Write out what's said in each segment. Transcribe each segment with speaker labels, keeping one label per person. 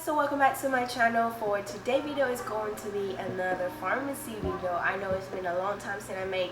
Speaker 1: so welcome back to my channel. For today's video is going to be another pharmacy video. I know it's been a long time since I made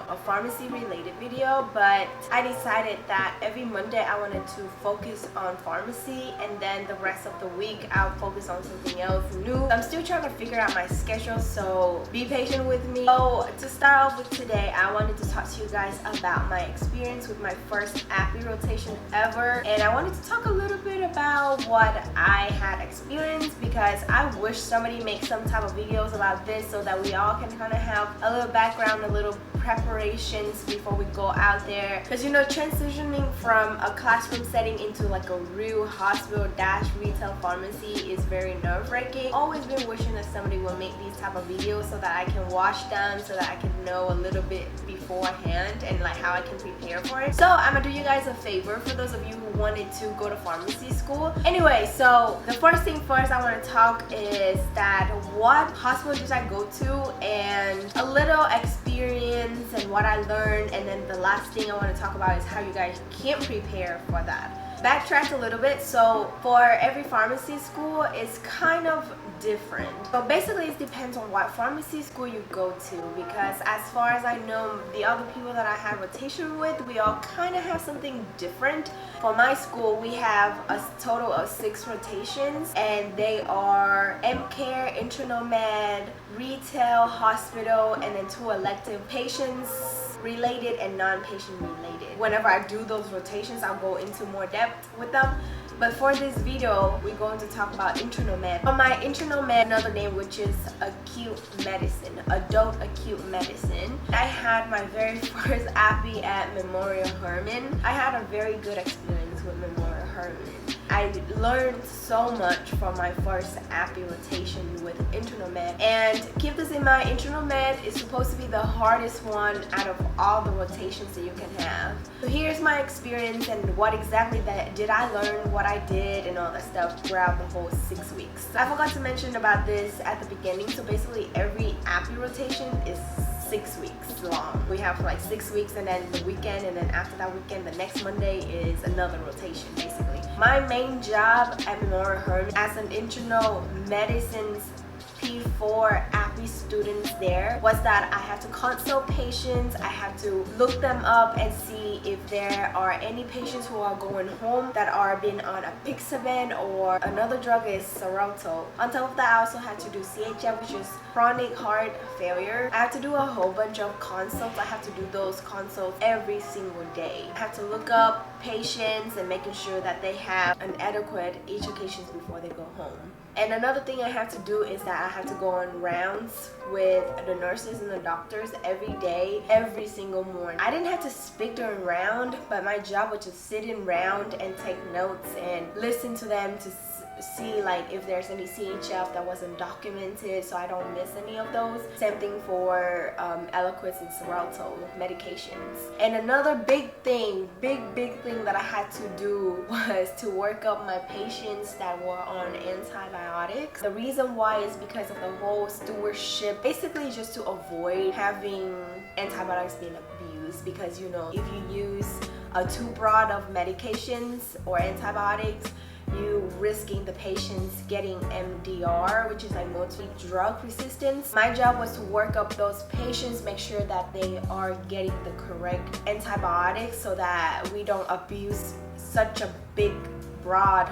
Speaker 1: a pharmacy related video, but I decided that every Monday I wanted to focus on pharmacy, and then the rest of the week I'll focus on something else new. I'm still trying to figure out my schedule, so be patient with me. So to start off with today, I wanted to talk to you guys about my experience with my first Appe rotation ever, and I wanted to talk a little bit about what I had experienced, because I wish somebody makes some type of videos about this so that we all can kind of have a little background, a little preparations before we go out there, because transitioning from a classroom setting into like a real hospital retail pharmacy is very nerve-wracking. Always been wishing that somebody will make these type of videos so that I can watch them, so that I can know a little bit beforehand and like how I can prepare for it. So I'm gonna do you guys a favor, for those of you who wanted to go to pharmacy school. Anyway, so the first thing first I want to talk is that what hospital did I go to, and a little experience and what I learned, and then the last thing I want to talk about is how you guys can prepare for that. Backtrack a little bit. So for every pharmacy school it's kind of different. So basically it depends on what pharmacy school you go to, because as far as I know, the other people that I had rotation with, we all kind of have something different. For my school we have a total of 6 rotations, and they are M-Care, internal med, retail, hospital, and then 2 elective, patients related and non-patient related. Whenever I do those rotations, I'll go into more depth with them. But for this video, we're going to talk about internal med. For my internal med, another name which is acute medicine, adult acute medicine, I had my very first Appe at Memorial Hermann. I had a very good experience with Memorial Hermann. I learned so much from my first Appe rotation with internal med, and keep this in mind, internal med is supposed to be the hardest one out of all the rotations that you can have. So here's my experience and what exactly did I learn, what I did, and all that stuff throughout the whole 6 weeks. I forgot to mention about this at the beginning. So basically every Appe rotation is 6 weeks long. We have like 6 weeks, and then the weekend, and then after that weekend, the next Monday is another rotation basically. My main job at Memorial Hermann as an internal medicine's P4 Appe students there was that I had to consult patients. I had to look them up and see if there are any patients who are going home that are been on apixaban, or another drug is Xarelto. On top of that, I also had to do CHF, which is chronic heart failure. I have to do a whole bunch of consults. I have to do those consults every single day. I have to look up patients and making sure that they have an adequate education before they go home. And another thing I have to do is that I have to go on rounds with the nurses and the doctors every day, every single morning. I didn't have to speak during round, but my job was to sit in round and take notes and listen to them to see like if there's any CHF that wasn't documented, so I don't miss any of those. Same thing for Eliquis and Xarelto medications. And another big thing that I had to do was to work up my patients that were on antibiotics. The reason why is because of the whole stewardship, basically just to avoid having antibiotics being abused, because if you use too broad of medications or antibiotics, you risking the patients getting MDR, which is like multi-drug resistance. My job was to work up those patients, make sure that they are getting the correct antibiotics so that we don't abuse such a big, broad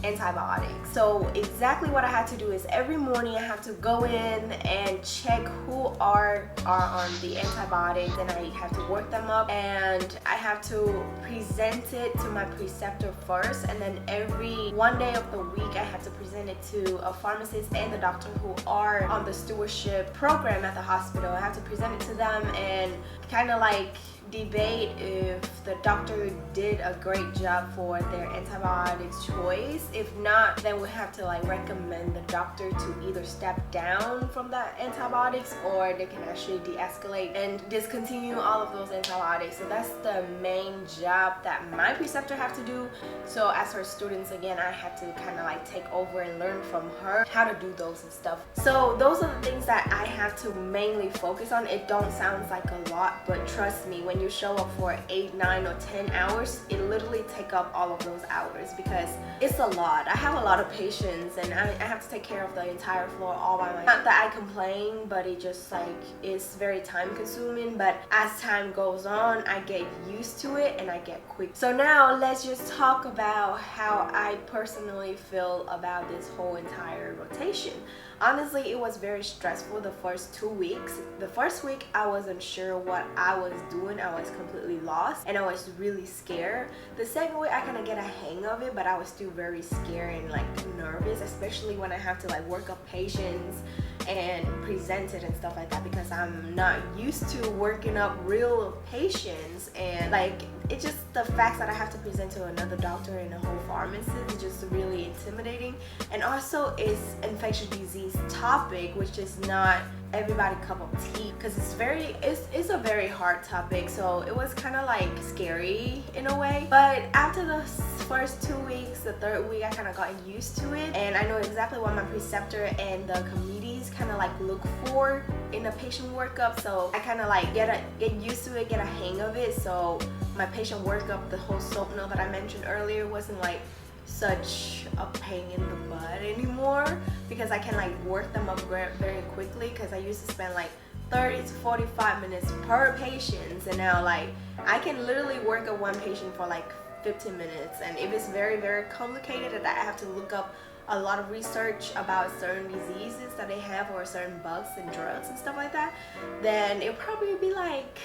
Speaker 1: antibiotics. So exactly what I had to do is every morning I have to go in and check who are on the antibiotics, and I have to work them up, and I have to present it to my preceptor first, and then every one day of the week I have to present it to a pharmacist and the doctor who are on the stewardship program at the hospital. I have to present it to them and kind of like debate if the doctor did a great job for their antibiotics choice. If not, then we have to like recommend the doctor to either step down from the antibiotics, or they can actually de-escalate and discontinue all of those antibiotics. So that's the main job that my preceptor have to do. So as her students, again, I had to kind of like take over and learn from her how to do those and stuff. So those are the things that I have to mainly focus on. It don't sound like a lot, but trust me, when and you show up for 8, 9, or 10 hours, it literally take up all of those hours because it's a lot. I have a lot of patients and I have to take care of the entire floor all by myself. Not that I complain, but it just like it's very time consuming, but as time goes on, I get used to it and I get quick. So now let's just talk about how I personally feel about this whole entire rotation. Honestly, it was very stressful the first 2 weeks. The first week, I wasn't sure what I was doing. I was completely lost and I was really scared. The second week, I kind of get a hang of it, but I was still very scared and like nervous, especially when I have to like work up patients and present it and stuff like that, because I'm not used to working up real patients, and like it's just the fact that I have to present to another doctor and a whole pharmacist is just really intimidating. And also it's infectious disease topic, which is not everybody cup of tea, because it's a very hard topic, so it was kind of like scary in a way. But after the first 2 weeks, the third week, I kind of got used to it, and I know exactly what my preceptor and the committees kind of like look for in a patient workup, so I kind of like get used to it, get a hang of it. So my patient workup, the whole soap note that I mentioned earlier, wasn't like such a pain in the butt anymore, because I can like work them up very quickly, because I used to spend like 30 to 45 minutes per patient, and now like I can literally work up one patient for like 15 minutes. And if it's very complicated and I have to look up a lot of research about certain diseases that they have or certain bugs and drugs and stuff like that, then it'll probably be like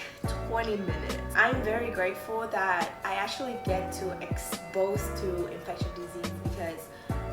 Speaker 1: 20 minutes. I'm very grateful that I actually get to expose to infectious disease, because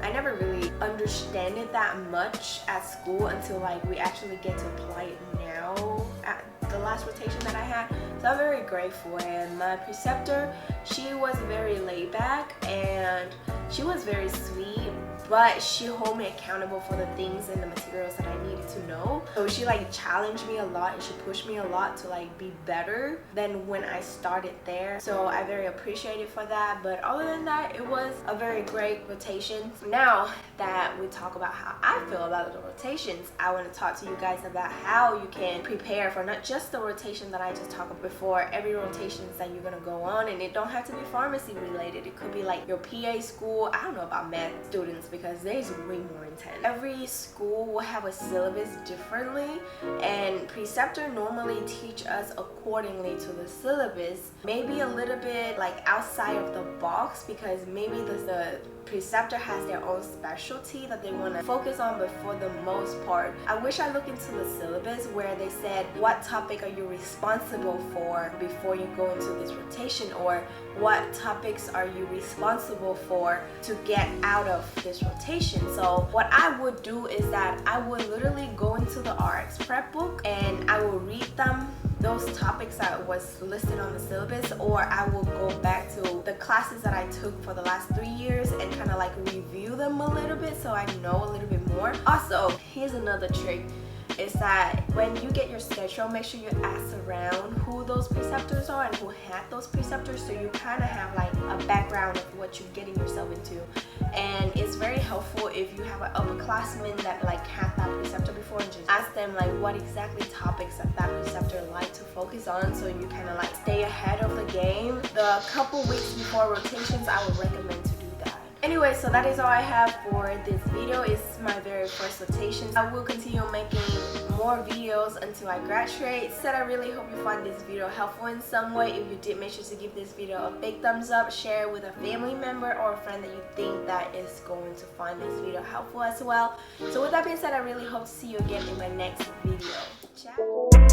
Speaker 1: I never really understand it that much at school until like we actually get to apply it now at the last rotation that I had. So I'm very grateful. And my preceptor, she was very laid back and she was very sweet, but she held me accountable for the things and the materials that I needed to know. So she like challenged me a lot and she pushed me a lot to like be better than when I started there. So I very appreciated for that. But other than that, it was a very great rotation. Now that we talk about how I feel about the rotations, I want to talk to you guys about how you can prepare for not just the rotation that I just talked about before, every rotations that you're gonna go on. And it don't have to be pharmacy related. It could be like your PA school. I don't know about med students because theirs way more intense. Every school will have a syllabus differently, and preceptor normally teach us accordingly to the syllabus, maybe a little bit like outside of the box, because maybe the preceptor has their own specialty that they want to focus on. But for the most part, I wish I looked into the syllabus where they said what topic are you responsible for before you go into this rotation, or what topics are you responsible for to get out of this rotation. So what I would do is that I would literally go into the RX prep book and I will read them, those topics that was listed on the syllabus, or I will go back to the classes that I took for the last 3 years and kind of like review them a little bit so I know a little bit more. Also, here's another trick, is that when you get your schedule, make sure you ask around who those preceptors are and who had those preceptors, so you kind of have like a background of what you're getting yourself into. And it's very helpful if you have an upperclassman that like had that preceptor before, and just ask them like what exactly topics that preceptor like to focus on, so you kind of like stay ahead of the game. The couple weeks before rotations, I would recommend to do that. Anyway, so that is all I have for this video. It's my very first rotation. I will continue making more videos until I graduate. So I really hope you find this video helpful in some way. If you did, make sure to give this video a big thumbs up, share it with a family member or a friend that you think that is going to find this video helpful as well. So with that being said, I really hope to see you again in my next video. Ciao!